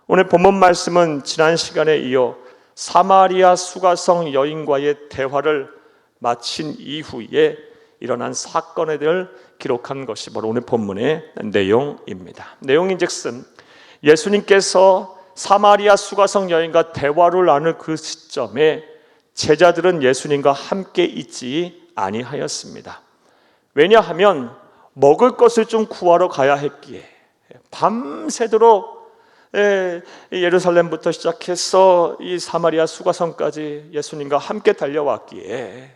오늘 본문 말씀은 지난 시간에 이어 사마리아 수가성 여인과의 대화를 마친 이후에 일어난 사건에 대해 기록한 것이 바로 오늘 본문의 내용입니다. 내용인즉슨 예수님께서 사마리아 수가성 여인과 대화를 나눌 그 시점에 제자들은 예수님과 함께 있지 아니하였습니다. 왜냐하면 먹을 것을 좀 구하러 가야 했기에 밤새도록 예루살렘부터 시작해서 이 사마리아 수가성까지 예수님과 함께 달려왔기에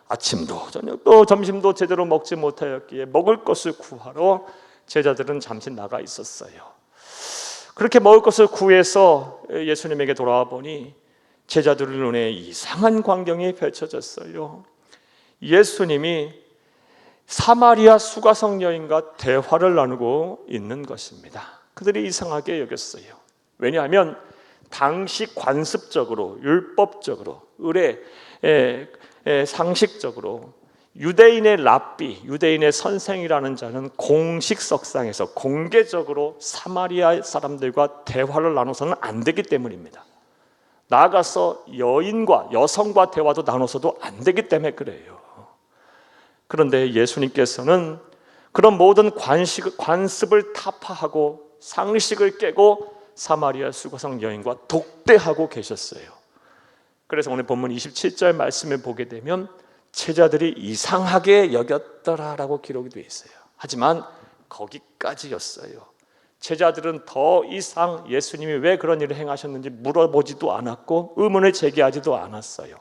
아침도 저녁도 점심도 제대로 먹지 못하였기에 먹을 것을 구하러 제자들은 잠시 나가 있었어요. 그렇게 먹을 것을 구해서 예수님에게 돌아와 보니 제자들 눈에 이상한 광경이 펼쳐졌어요. 예수님이 사마리아 수가성 여인과 대화를 나누고 있는 것입니다. 그들이 이상하게 여겼어요. 왜냐하면 당시 관습적으로, 율법적으로, 상식적으로 유대인의 랍비, 유대인의 선생이라는 자는 공식석상에서 공개적으로 사마리아 사람들과 대화를 나눠서는 안 되기 때문입니다. 나아가서 여성과 대화도 나눠서도 안 되기 때문에 그래요. 그런데 예수님께서는 그런 모든 관습을 타파하고 상식을 깨고 사마리아 수가성 여인과 독대하고 계셨어요. 그래서 오늘 본문 27절 말씀을 보게 되면 제자들이 이상하게 여겼더라라고 기록이 되어 있어요. 하지만 거기까지였어요. 제자들은 더 이상 예수님이 왜 그런 일을 행하셨는지 물어보지도 않았고 의문을 제기하지도 않았어요.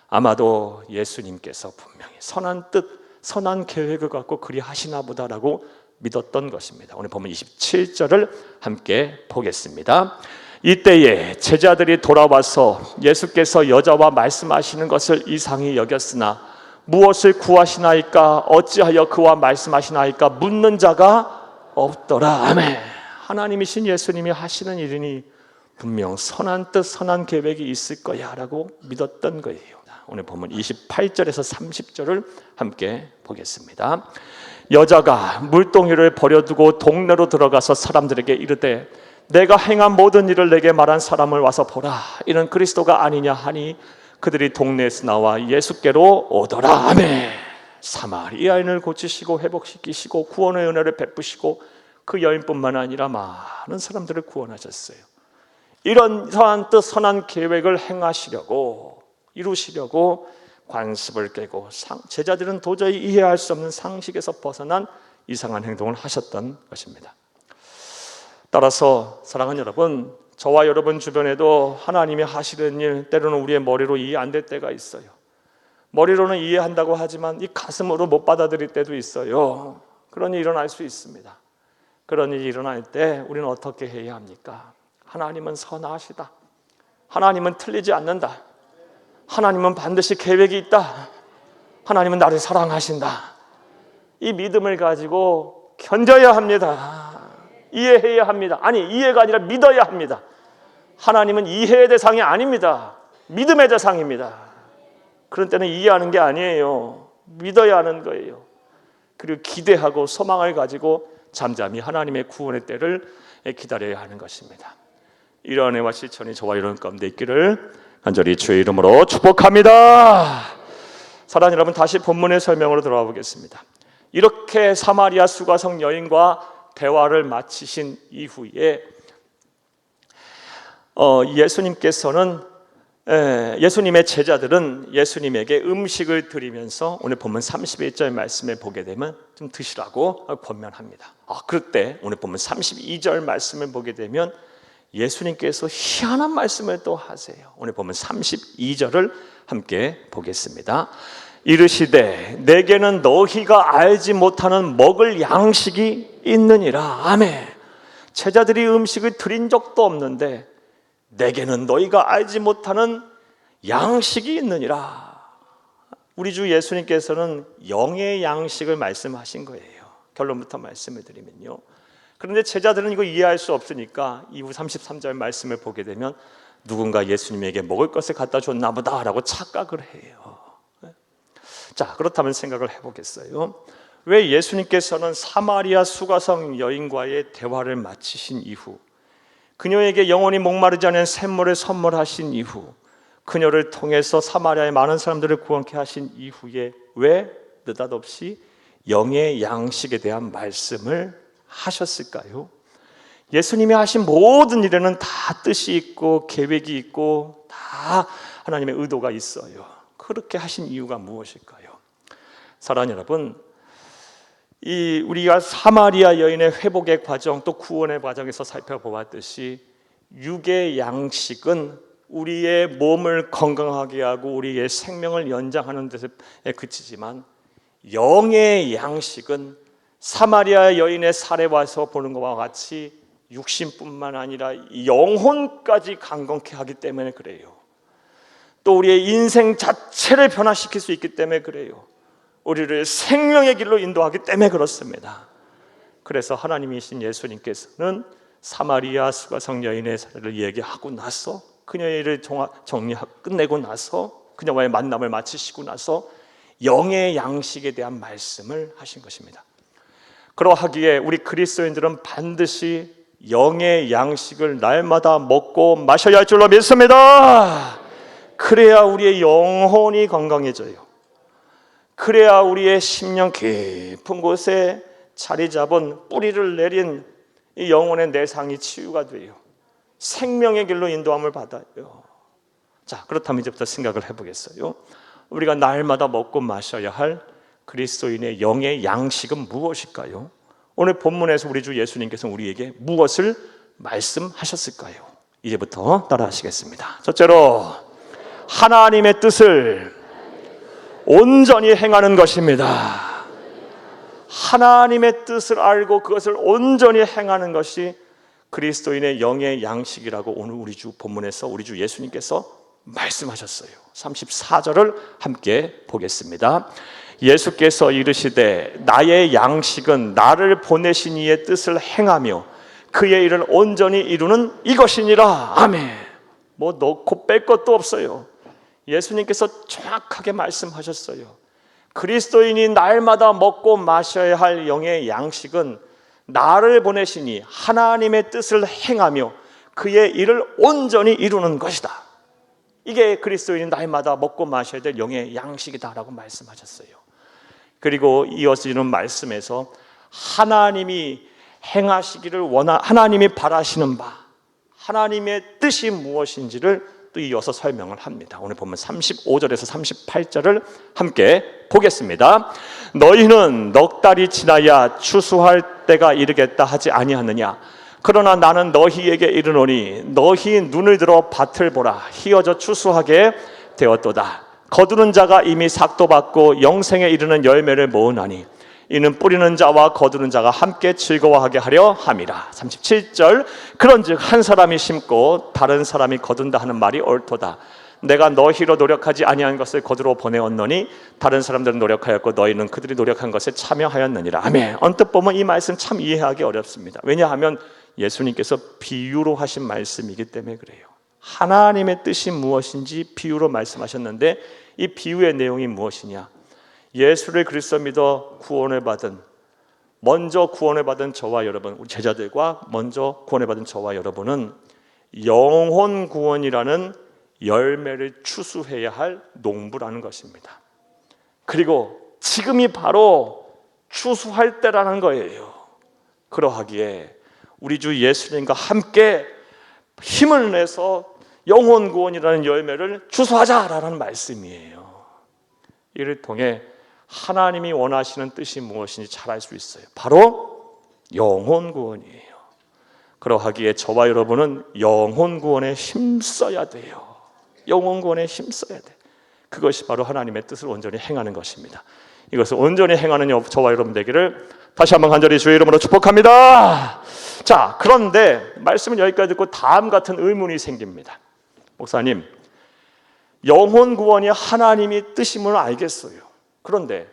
아마도 예수님께서 분명히 선한 뜻, 선한 계획을 갖고 그리 하시나 보다라고 믿었던 것입니다. 오늘 보면 27절을 함께 보겠습니다. 이때에 제자들이 돌아와서 예수께서 여자와 말씀하시는 것을 이상히 여겼으나 무엇을 구하시나이까 어찌하여 그와 말씀하시나이까 묻는 자가 없더라. 아멘. 하나님이신 예수님이 하시는 일이니 분명 선한 뜻, 선한 계획이 있을 거야 라고 믿었던 거예요. 오늘 보면 28절에서 30절을 함께 보겠습니다. 여자가 물동이를 버려두고 동네로 들어가서 사람들에게 이르되 내가 행한 모든 일을 내게 말한 사람을 와서 보라. 이는 그리스도가 아니냐 하니 그들이 동네에서 나와 예수께로 오더라. 아멘. 사마리아인을 고치시고 회복시키시고 구원의 은혜를 베푸시고 그 여인뿐만 아니라 많은 사람들을 구원하셨어요. 이런 선한 뜻, 선한 계획을 행하시려고 이루시려고 관습을 깨고 제자들은 도저히 이해할 수 없는 상식에서 벗어난 이상한 행동을 하셨던 것입니다. 따라서 사랑하는 여러분, 저와 여러분 주변에도 하나님이 하시는 일 때로는 우리의 머리로 이해 안 될 때가 있어요. 머리로는 이해한다고 하지만 이 가슴으로 못 받아들일 때도 있어요. 그런 일이 일어날 수 있습니다. 그런 일이 일어날 때 우리는 어떻게 해야 합니까? 하나님은 선하시다. 하나님은 틀리지 않는다. 하나님은 반드시 계획이 있다. 하나님은 나를 사랑하신다. 이 믿음을 가지고 견뎌야 합니다. 이해해야 합니다. 아니, 이해가 아니라 믿어야 합니다. 하나님은 이해의 대상이 아닙니다. 믿음의 대상입니다. 그런 때는 이해하는 게 아니에요. 믿어야 하는 거예요. 그리고 기대하고 소망을 가지고 잠잠히 하나님의 구원의 때를 기다려야 하는 것입니다. 이러한 은혜와 실천이 저와 여러분 가운데 있기를 간절히 주의 이름으로 축복합니다. 사랑하는 여러분, 다시 본문의 설명으로 돌아와 보겠습니다. 이렇게 사마리아 수가성 여인과 대화를 마치신 이후에 예수님의 제자들은 예수님에게 음식을 드리면서 오늘 본문 31절 말씀에 보게 되면 좀 드시라고 권면합니다. 그때 오늘 본문 32절 말씀을 보게 되면 예수님께서 희한한 말씀을 또 하세요. 오늘 보면 32절을 함께 보겠습니다. 이르시되 내게는 너희가 알지 못하는 먹을 양식이 있느니라. 아멘. 제자들이 음식을 드린 적도 없는데 내게는 너희가 알지 못하는 양식이 있느니라. 우리 주 예수님께서는 영의 양식을 말씀하신 거예요. 결론부터 말씀을 드리면요, 그런데 제자들은 이거 이해할 수 없으니까 이후 33절 말씀을 보게 되면 누군가 예수님에게 먹을 것을 갖다 줬나 보다라고 착각을 해요. 자, 그렇다면 생각을 해보겠어요. 왜 예수님께서는 사마리아 수가성 여인과의 대화를 마치신 이후 그녀에게 영원히 목마르지 않은 샘물을 선물하신 이후, 그녀를 통해서 사마리아의 많은 사람들을 구원케 하신 이후에 왜 느닷없이 영의 양식에 대한 말씀을 하셨을까요? 예수님이 하신 모든 일에는 다 뜻이 있고 계획이 있고 다 하나님의 의도가 있어요. 그렇게 하신 이유가 무엇일까요? 사랑하는 여러분, 우리가 사마리아 여인의 회복의 과정 또 구원의 과정에서 살펴보았듯이 육의 양식은 우리의 몸을 건강하게 하고 우리의 생명을 연장하는 데서 그치지만, 영의 양식은 사마리아 여인의 사례와서 보는 것과 같이 육신뿐만 아니라 영혼까지 강건케 하기 때문에 그래요. 또 우리의 인생 자체를 변화시킬 수 있기 때문에 그래요. 우리를 생명의 길로 인도하기 때문에 그렇습니다. 그래서 하나님이신 예수님께서는 사마리아 수가성 여인의 사례를 얘기하고 나서, 그녀의 일을 끝내고 나서, 그녀와의 만남을 마치시고 나서 영의 양식에 대한 말씀을 하신 것입니다. 그러하기에 우리 그리스도인들은 반드시 영의 양식을 날마다 먹고 마셔야 할 줄로 믿습니다. 그래야 우리의 영혼이 건강해져요. 그래야 우리의 심령 깊은 곳에 자리 잡은 뿌리를 내린 이 영혼의 내상이 치유가 돼요. 생명의 길로 인도함을 받아요. 자, 그렇다면 이제부터 생각을 해보겠어요. 우리가 날마다 먹고 마셔야 할 그리스도인의 영의 양식은 무엇일까요? 오늘 본문에서 우리 주 예수님께서 우리에게 무엇을 말씀하셨을까요? 이제부터 따라하시겠습니다. 첫째로, 하나님의 뜻을 온전히 행하는 것입니다. 하나님의 뜻을 알고 그것을 온전히 행하는 것이 그리스도인의 영의 양식이라고 오늘 우리 주 본문에서 우리 주 예수님께서 말씀하셨어요. 34절을 함께 보겠습니다. 예수께서 이르시되 나의 양식은 나를 보내신 이의 뜻을 행하며 그의 일을 온전히 이루는 이것이니라. 아멘. 뭐 넣고 뺄 것도 없어요. 예수님께서 정확하게 말씀하셨어요. 그리스도인이 날마다 먹고 마셔야 할 영의 양식은 나를 보내시니 하나님의 뜻을 행하며 그의 일을 온전히 이루는 것이다. 이게 그리스도인이 날마다 먹고 마셔야 될 영의 양식이다라고 말씀하셨어요. 그리고 이어지는 말씀에서 하나님이 행하시기를 하나님이 바라시는 바, 하나님의 뜻이 무엇인지를 또 이어서 설명을 합니다. 오늘 보면 35절에서 38절을 함께 보겠습니다. 너희는 넉 달이 지나야 추수할 때가 이르겠다 하지 아니하느냐? 그러나 나는 너희에게 이르노니 너희 눈을 들어 밭을 보라. 희어져 추수하게 되었도다. 거두는 자가 이미 삭도 받고 영생에 이르는 열매를 모으나니 이는 뿌리는 자와 거두는 자가 함께 즐거워하게 하려 함이라. 37절, 그런즉 한 사람이 심고 다른 사람이 거둔다 하는 말이 옳도다. 내가 너희로 노력하지 아니한 것을 거두러 보내었노니 다른 사람들은 노력하였고 너희는 그들이 노력한 것에 참여하였느니라. 아멘. 언뜻 보면 이 말씀 참 이해하기 어렵습니다. 왜냐하면 예수님께서 비유로 하신 말씀이기 때문에 그래요. 하나님의 뜻이 무엇인지 비유로 말씀하셨는데, 이 비유의 내용이 무엇이냐? 예수를 그리스도 믿어 먼저 구원을 받은 저와 여러분, 우리 제자들과 먼저 구원을 받은 저와 여러분은 영혼 구원이라는 열매를 추수해야 할 농부라는 것입니다. 그리고 지금이 바로 추수할 때라는 거예요. 그러하기에 우리 주 예수님과 함께 힘을 내서 영혼 구원이라는 열매를 추수하자라는 말씀이에요. 이를 통해 하나님이 원하시는 뜻이 무엇인지 잘 알 수 있어요. 바로 영혼 구원이에요. 그러하기에 저와 여러분은 영혼 구원에 힘써야 돼요. 영혼 구원에 힘써야 돼. 그것이 바로 하나님의 뜻을 온전히 행하는 것입니다. 이것을 온전히 행하는 저와 여러분 되기를 다시 한번 간절히 주의 이름으로 축복합니다. 자, 그런데 말씀을 여기까지 듣고 다음 같은 의문이 생깁니다. 목사님, 영혼 구원이 하나님이 뜻임을 알겠어요. 그런데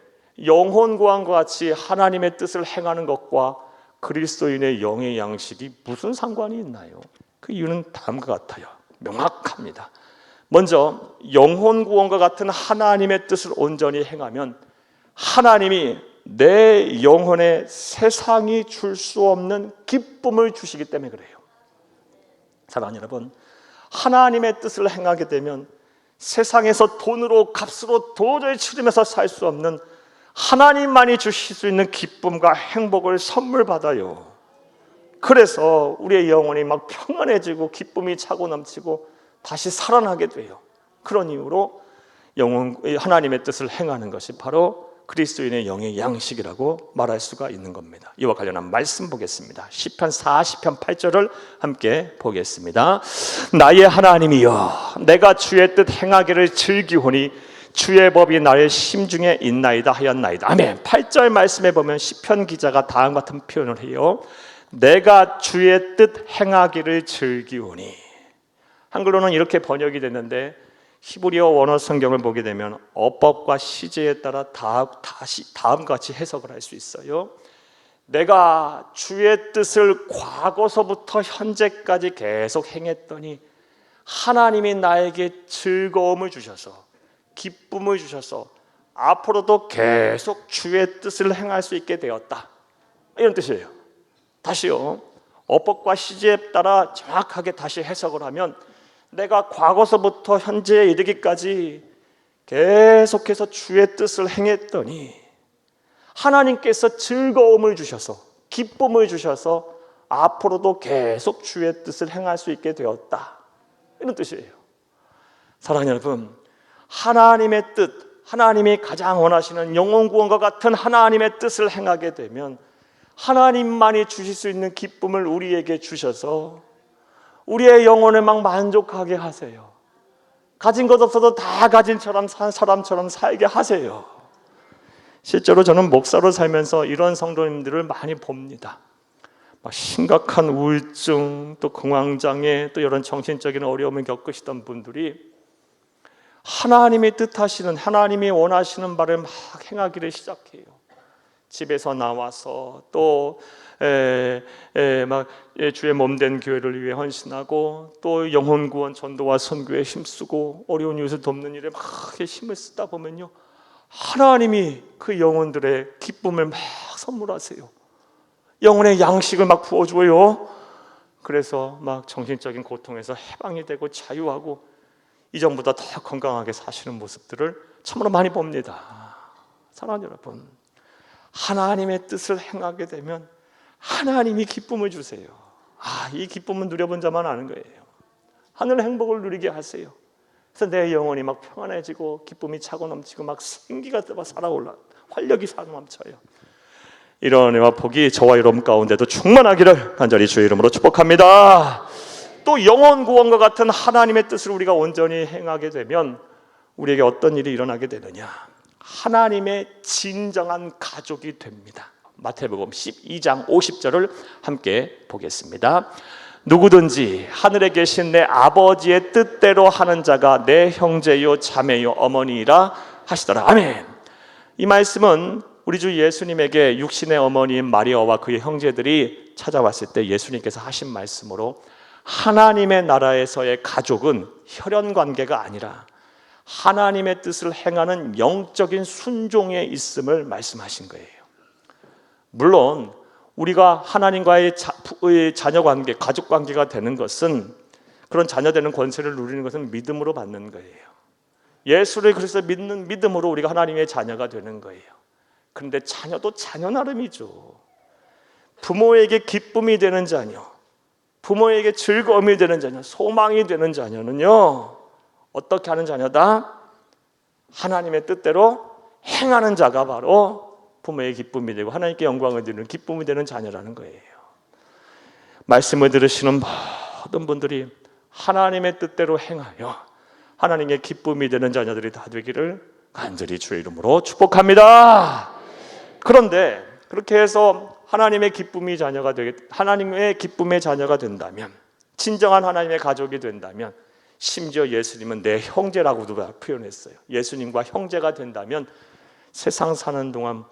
영혼 구원과 같이 하나님의 뜻을 행하는 것과 그리스도인의 영의 양식이 무슨 상관이 있나요? 그 이유는 다음과 같아요. 명확합니다. 먼저 영혼 구원과 같은 하나님의 뜻을 온전히 행하면 하나님이 내 영혼에 세상이 줄 수 없는 기쁨을 주시기 때문에 그래요. 사랑하는 여러분, 하나님의 뜻을 행하게 되면 세상에서 돈으로 값으로 도저히 치르면서 살 수 없는 하나님만이 주실 수 있는 기쁨과 행복을 선물 받아요. 그래서 우리의 영혼이 막 평안해지고 기쁨이 차고 넘치고 다시 살아나게 돼요. 그런 이유로 하나님의 뜻을 행하는 것이 바로 그리스도인의 영의 양식이라고 말할 수가 있는 겁니다. 이와 관련한 말씀 보겠습니다. 시편 40편 8절을 함께 보겠습니다. 나의 하나님이여, 내가 주의 뜻 행하기를 즐기오니 주의 법이 나의 심중에 있나이다 하였나이다. 아멘. 8절 말씀에 보면 시편 기자가 다음과 같은 표현을 해요. 내가 주의 뜻 행하기를 즐기오니. 한글로는 이렇게 번역이 됐는데 히브리어 원어 성경을 보게 되면 어법과 시제에 따라 다음과 같이 해석을 할 수 있어요. 내가 주의 뜻을 과거서부터 현재까지 계속 행했더니 하나님이 나에게 즐거움을 주셔서 기쁨을 주셔서 앞으로도 계속 주의 뜻을 행할 수 있게 되었다, 이런 뜻이에요. 다시요, 어법과 시제에 따라 정확하게 다시 해석을 하면 내가 과거서부터 현재에 이르기까지 계속해서 주의 뜻을 행했더니 하나님께서 즐거움을 주셔서 기쁨을 주셔서 앞으로도 계속 주의 뜻을 행할 수 있게 되었다, 이런 뜻이에요. 사랑하는 여러분, 하나님의 뜻, 하나님이 가장 원하시는 영혼 구원과 같은 하나님의 뜻을 행하게 되면 하나님만이 주실 수 있는 기쁨을 우리에게 주셔서 우리의 영혼을 막 만족하게 하세요. 가진 것 없어도 다 가진 사람처럼 살게 하세요. 실제로 저는 목사로 살면서 이런 성도님들을 많이 봅니다. 막 심각한 우울증, 또 공황장애, 또 이런 정신적인 어려움을 겪으시던 분들이 하나님이 뜻하시는, 하나님이 원하시는 바를 막 행하기를 시작해요. 집에서 나와서 또 주의 몸된 교회를 위해 헌신하고 또 영혼 구원 전도와 선교에 힘쓰고 어려운 이웃을 돕는 일에 막 힘을 쓰다 보면요, 하나님이 그 영혼들의 기쁨을 막 선물하세요. 영혼의 양식을 막 부어줘요. 그래서 막 정신적인 고통에서 해방이 되고 자유하고 이전보다 더 건강하게 사시는 모습들을 참으로 많이 봅니다. 사랑하는 여러분, 하나님의 뜻을 행하게 되면 하나님이 기쁨을 주세요. 이 기쁨은 누려본 자만 아는 거예요. 하늘 행복을 누리게 하세요. 그래서 내 영혼이 막 평안해지고 기쁨이 차고 넘치고 막 생기가 살아올라, 활력이 살아넘쳐요. 이런 은혜와 복이 저와 여러분 가운데도 충만하기를 간절히 주의 이름으로 축복합니다. 또 영혼 구원과 같은 하나님의 뜻을 우리가 온전히 행하게 되면 우리에게 어떤 일이 일어나게 되느냐? 하나님의 진정한 가족이 됩니다. 마태복음 12장 50절을 함께 보겠습니다. 누구든지 하늘에 계신 내 아버지의 뜻대로 하는 자가 내 형제요 자매요 어머니이라 하시더라. 아멘. 이 말씀은 우리 주 예수님에게 육신의 어머니인 마리아와 그의 형제들이 찾아왔을 때 예수님께서 하신 말씀으로 하나님의 나라에서의 가족은 혈연 관계가 아니라 하나님의 뜻을 행하는 영적인 순종에 있음을 말씀하신 거예요. 물론 우리가 하나님과의 자녀 관계, 가족 관계가 되는 것은, 그런 자녀 되는 권세를 누리는 것은 믿음으로 받는 거예요. 예수를 그래서 믿는 믿음으로 우리가 하나님의 자녀가 되는 거예요. 그런데 자녀도 자녀 나름이죠. 부모에게 기쁨이 되는 자녀, 부모에게 즐거움이 되는 자녀, 소망이 되는 자녀는요, 어떻게 하는 자녀다? 하나님의 뜻대로 행하는 자가 바로 부모의 기쁨이 되고 하나님께 영광을 드리는 기쁨이 되는 자녀라는 거예요. 말씀을 들으시는 모든 분들이 하나님의 뜻대로 행하여 하나님의 기쁨이 되는 자녀들이 다 되기를 간절히 주의 이름으로 축복합니다. 그런데 그렇게 해서 하나님의 기쁨의 자녀가 된다면, 진정한 하나님의 가족이 된다면, 심지어 예수님은 내 형제라고도 표현했어요. 예수님과 형제가 된다면 세상 사는 동안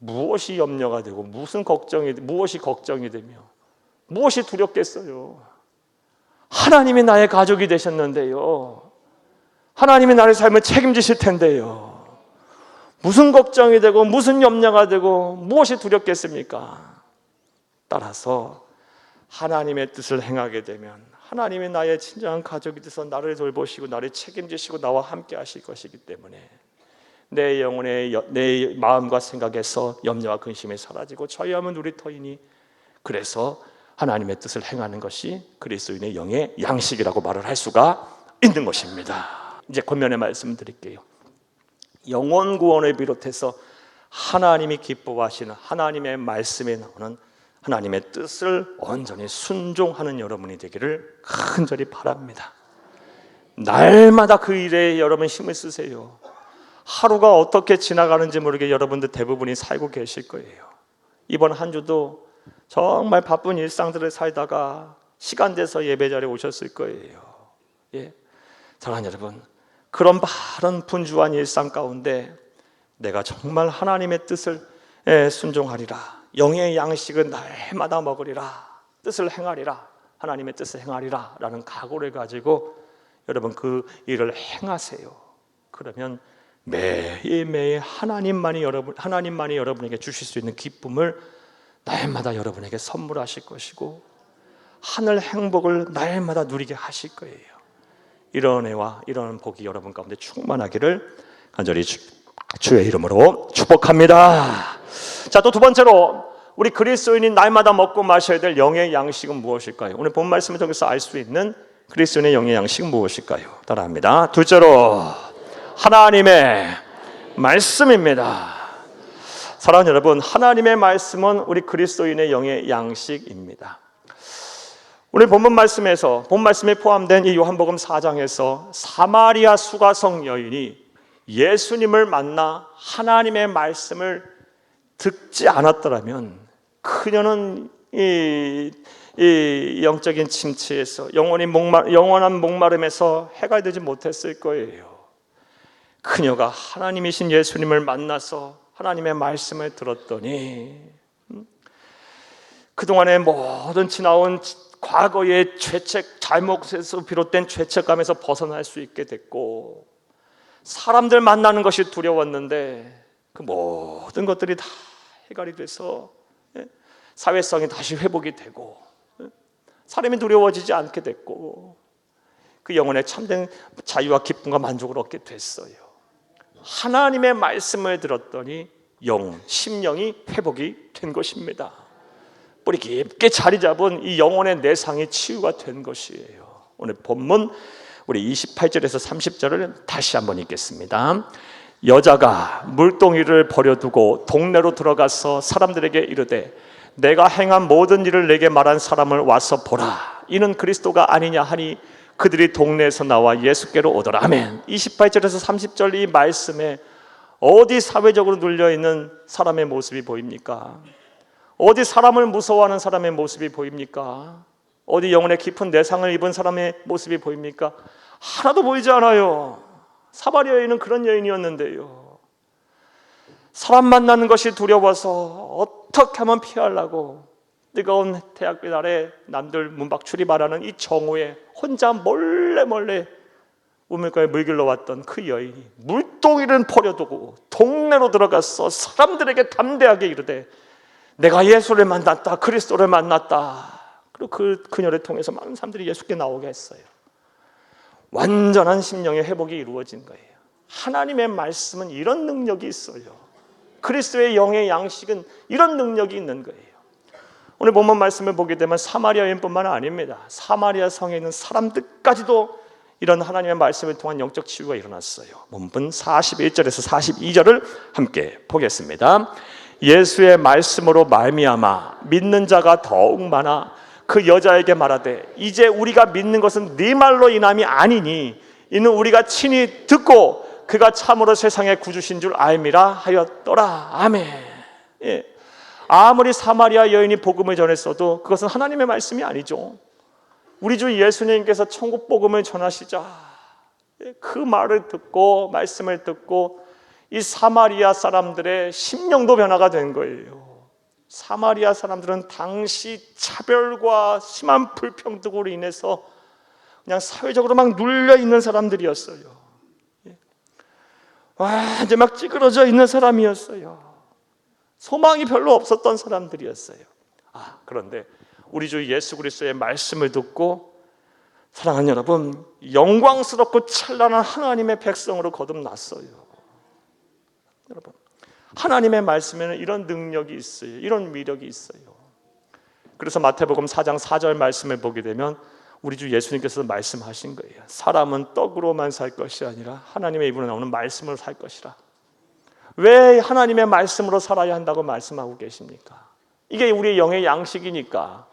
무엇이 염려가 되고 무엇이 걱정이 되며 무엇이 두렵겠어요? 하나님이 나의 가족이 되셨는데요, 하나님이 나의 삶을 책임지실 텐데요, 무슨 걱정이 되고 무슨 염려가 되고 무엇이 두렵겠습니까? 따라서 하나님의 뜻을 행하게 되면 하나님이 나의 진정한 가족이 돼서 나를 돌보시고 나를 책임지시고 나와 함께 하실 것이기 때문에 내 영혼의 내 마음과 생각에서 염려와 근심이 사라지고 자유하면 우리 터이니, 그래서 하나님의 뜻을 행하는 것이 그리스도인의 영의 양식이라고 말을 할 수가 있는 것입니다. 이제 권면의 말씀 드릴게요. 영혼 구원을 비롯해서 하나님이 기뻐하시는 하나님의 말씀에 나오는 하나님의 뜻을 온전히 순종하는 여러분이 되기를 간절히 바랍니다. 날마다 그 일에 여러분 힘을 쓰세요. 하루가 어떻게 지나가는지 모르게 여러분들 대부분이 살고 계실 거예요. 이번 한 주도 정말 바쁜 일상들을 살다가 시간 돼서 예배 자리에 오셨을 거예요. 예. 사랑하는 여러분, 그런 바른 분주한 일상 가운데 내가 정말 하나님의 뜻을 순종하리라, 영의 양식은 날마다 먹으리라, 뜻을 행하리라, 하나님의 뜻을 행하리라 라는 각오를 가지고 여러분 그 일을 행하세요. 그러면 매일매일 하나님만이 여러분에게 주실 수 있는 기쁨을 날마다 여러분에게 선물하실 것이고 하늘 행복을 날마다 누리게 하실 거예요. 이런 은혜와 이런 복이 여러분 가운데 충만하기를 간절히 주의 이름으로 축복합니다. 자, 또 두 번째로 우리 그리스도인이 날마다 먹고 마셔야 될 영의 양식은 무엇일까요? 오늘 본 말씀을 통해서 알 수 있는 그리스도인의 영의 양식은 무엇일까요? 따라합니다. 둘째로 하나님의 말씀입니다. 사랑하는 여러분, 하나님의 말씀은 우리 그리스도인의 영의 양식입니다. 오늘 본문 말씀에서 본 말씀에 포함된 이 요한복음 4장에서 사마리아 수가성 여인이 예수님을 만나 하나님의 말씀을 듣지 않았더라면 그녀는 이 영적인 침체에서 영원한 목마름에서 해결되지 못했을 거예요. 그녀가 하나님이신 예수님을 만나서 하나님의 말씀을 들었더니 그동안의 모든 지나온 과거의 죄책, 잘못에서 비롯된 죄책감에서 벗어날 수 있게 됐고, 사람들 만나는 것이 두려웠는데 그 모든 것들이 다 해결이 돼서 사회성이 다시 회복이 되고 사람이 두려워지지 않게 됐고 그 영혼의 참된 자유와 기쁨과 만족을 얻게 됐어요. 하나님의 말씀을 들었더니 심령이 회복이 된 것입니다. 뿌리 깊게 자리 잡은 이 영혼의 내상이 치유가 된 것이에요. 오늘 본문 우리 28절에서 30절을 다시 한번 읽겠습니다. 여자가 물동이를 버려두고 동네로 들어가서 사람들에게 이르되 내가 행한 모든 일을 내게 말한 사람을 와서 보라, 이는 그리스도가 아니냐 하니 그들이 동네에서 나와 예수께로 오더라. 아멘. 28절에서 30절 이 말씀에 어디 사회적으로 눌려있는 사람의 모습이 보입니까? 어디 사람을 무서워하는 사람의 모습이 보입니까? 어디 영혼의 깊은 내상을 입은 사람의 모습이 보입니까? 하나도 보이지 않아요. 사마리아 여인은 그런 여인이었는데요. 사람 만나는 것이 두려워서 어떻게 하면 피하려고 뜨거운 태양빛 아래 남들 문밖 출입하라는 이 정오에 혼자 몰래 우물가에 물 길러 왔던 그 여인이 물동이를 버려두고 동네로 들어가서 사람들에게 담대하게 이르되 내가 예수를 만났다, 그리스도를 만났다. 그리고 그녀를 통해서 많은 사람들이 예수께 나오게 했어요. 완전한 심령의 회복이 이루어진 거예요. 하나님의 말씀은 이런 능력이 있어요. 그리스도의 영의 양식은 이런 능력이 있는 거예요. 오늘 본문 말씀을 보게 되면 사마리아인뿐만 아닙니다. 사마리아 성에 있는 사람들까지도 이런 하나님의 말씀을 통한 영적 치유가 일어났어요. 본문 41절에서 42절을 함께 보겠습니다. 예수의 말씀으로 말미암아 믿는 자가 더욱 많아 그 여자에게 말하되 이제 우리가 믿는 것은 네 말로 인함이 아니니 이는 우리가 친히 듣고 그가 참으로 세상의 구주신 줄 알미라 하였더라. 아멘. 예. 아무리 사마리아 여인이 복음을 전했어도 그것은 하나님의 말씀이 아니죠. 우리 주 예수님께서 천국 복음을 전하시자 그 말을 듣고 말씀을 듣고 이 사마리아 사람들의 심령도 변화가 된 거예요. 사마리아 사람들은 당시 차별과 심한 불평등으로 인해서 그냥 사회적으로 막 눌려있는 사람들이었어요. 완전 막 찌그러져 있는 사람이었어요. 소망이 별로 없었던 사람들이었어요. 그런데 우리 주 예수 그리스도의 말씀을 듣고 사랑하는 여러분, 영광스럽고 찬란한 하나님의 백성으로 거듭났어요. 여러분, 하나님의 말씀에는 이런 능력이 있어요. 이런 위력이 있어요. 그래서 마태복음 4장 4절 말씀을 보게 되면 우리 주 예수님께서 말씀하신 거예요. 사람은 떡으로만 살 것이 아니라 하나님의 입으로 나오는 말씀으로 살 것이라. 왜 하나님의 말씀으로 살아야 한다고 말씀하고 계십니까? 이게 우리의 영의 양식이니까.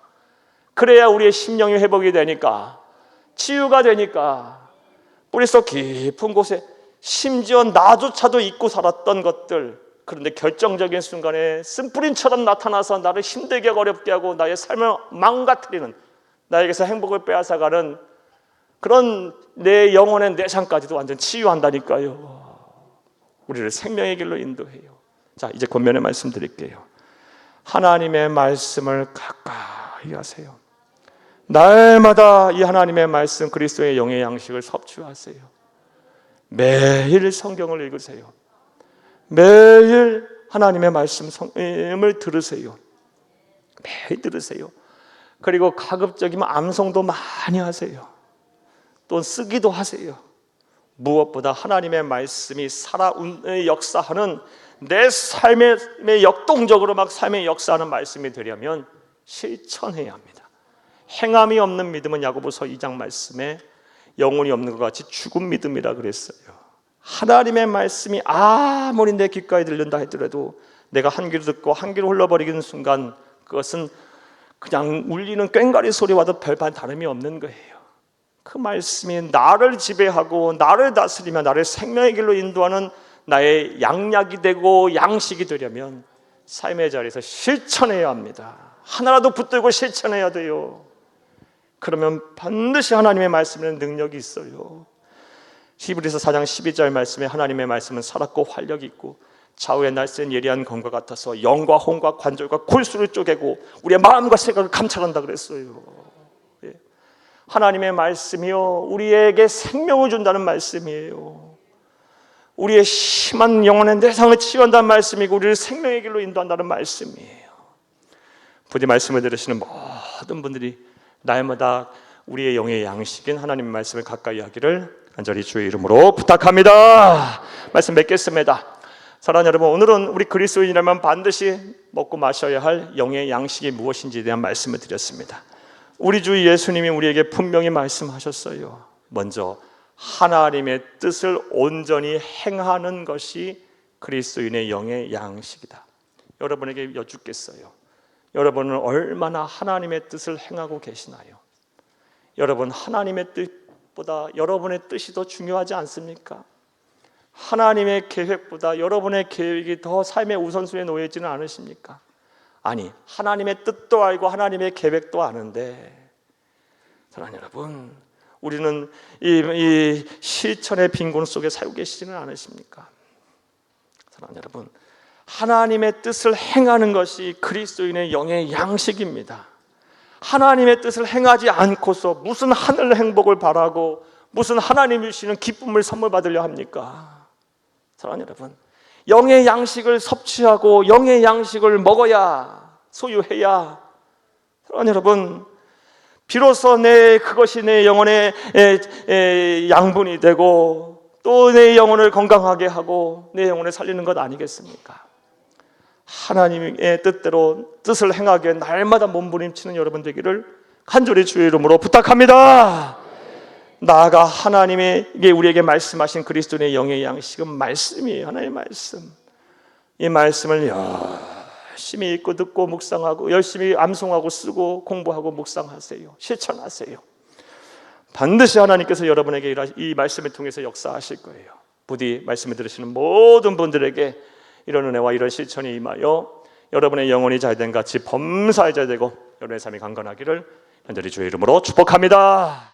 그래야 우리의 심령이 회복이 되니까, 치유가 되니까. 뿌리속 깊은 곳에 심지어 나조차도 잊고 살았던 것들, 그런데 결정적인 순간에 쓴뿌림처럼 나타나서 나를 힘들게 어렵게 하고 나의 삶을 망가뜨리는, 나에게서 행복을 빼앗아가는 그런 내 영혼의 내상까지도 완전 치유한다니까요. 우리를 생명의 길로 인도해요. 자, 이제 권면의 말씀 드릴게요. 하나님의 말씀을 가까이 하세요. 날마다 이 하나님의 말씀, 그리스도의 영의 양식을 섭취하세요. 매일 성경을 읽으세요. 매일 하나님의 말씀을 들으세요. 매일 들으세요. 그리고 가급적이면 암송도 많이 하세요. 또 쓰기도 하세요. 무엇보다 하나님의 말씀이 살아 역사하는, 내 삶에 역동적으로 막 삶에 역사하는 말씀이 되려면 실천해야 합니다. 행함이 없는 믿음은 야고보서 2장 말씀에 영혼이 없는 것 같이 죽은 믿음이라 그랬어요. 하나님의 말씀이 아무리 내 귓가에 들린다 하더라도 내가 한 귀로 듣고 한 귀로 흘러버리는 순간 그것은 그냥 울리는 꽹과리 소리와도 별반 다름이 없는 거예요. 그 말씀이 나를 지배하고 나를 다스리며 나를 생명의 길로 인도하는 나의 양약이 되고 양식이 되려면 삶의 자리에서 실천해야 합니다. 하나라도 붙들고 실천해야 돼요. 그러면 반드시 하나님의 말씀에는 능력이 있어요. 히브리서 4장 12절 말씀에 하나님의 말씀은 살았고 활력이 있고 좌우의 날쌘 예리한 검과 같아서 영과 혼과 관절과 골수를 쪼개고 우리의 마음과 생각을 감찰한다 그랬어요. 하나님의 말씀이요, 우리에게 생명을 준다는 말씀이에요. 우리의 심한 영혼의 내상을 치유한다는 말씀이고 우리를 생명의 길로 인도한다는 말씀이에요. 부디 말씀을 들으시는 모든 분들이 날마다 우리의 영의 양식인 하나님의 말씀을 가까이 하기를 간절히 주의 이름으로 부탁합니다. 말씀 맺겠습니다. 사랑하는 여러분, 오늘은 우리 그리스도인이라면 반드시 먹고 마셔야 할 영의 양식이 무엇인지에 대한 말씀을 드렸습니다. 우리 주 예수님이 우리에게 분명히 말씀하셨어요. 먼저 하나님의 뜻을 온전히 행하는 것이 그리스도인의 영의 양식이다. 여러분에게 여쭙겠어요. 여러분은 얼마나 하나님의 뜻을 행하고 계시나요? 여러분, 하나님의 뜻보다 여러분의 뜻이 더 중요하지 않습니까? 하나님의 계획보다 여러분의 계획이 더 삶의 우선순위에 놓여 있지는 않으십니까? 아니, 하나님의 뜻도 알고 하나님의 계획도 아는데, 사랑하는 여러분, 우리는 이 실천의 빈곤 속에 살고 계시지는 않으십니까? 사랑하는 여러분, 하나님의 뜻을 행하는 것이 그리스도인의 영의 양식입니다. 하나님의 뜻을 행하지 않고서 무슨 하늘 행복을 바라고 무슨 하나님이 주시는 기쁨을 선물 받으려 합니까? 사랑하는 여러분, 영의 양식을 섭취하고 영의 양식을 먹어야, 소유해야, 사랑하는 여러분, 비로소 그것이 내 영혼의 양분이 되고 또 내 영혼을 건강하게 하고 내 영혼을 살리는 것 아니겠습니까? 하나님의 뜻대로 뜻을 행하기에 날마다 몸부림치는 여러분 되기를 간절히 주의 이름으로 부탁합니다. 나아가 하나님이 우리에게 말씀하신 그리스도의 영의 양식은 말씀이에요. 하나님의 말씀. 이 말씀을 열심히 읽고 듣고 묵상하고 열심히 암송하고 쓰고 공부하고 묵상하세요. 실천하세요. 반드시 하나님께서 여러분에게 이 말씀을 통해서 역사하실 거예요. 부디 말씀을 들으시는 모든 분들에게 이런 은혜와 이런 실천이 임하여 여러분의 영혼이 잘된 같이 범사에 잘되고 여러분의 삶이 강건하기를 간절히 주의 이름으로 축복합니다.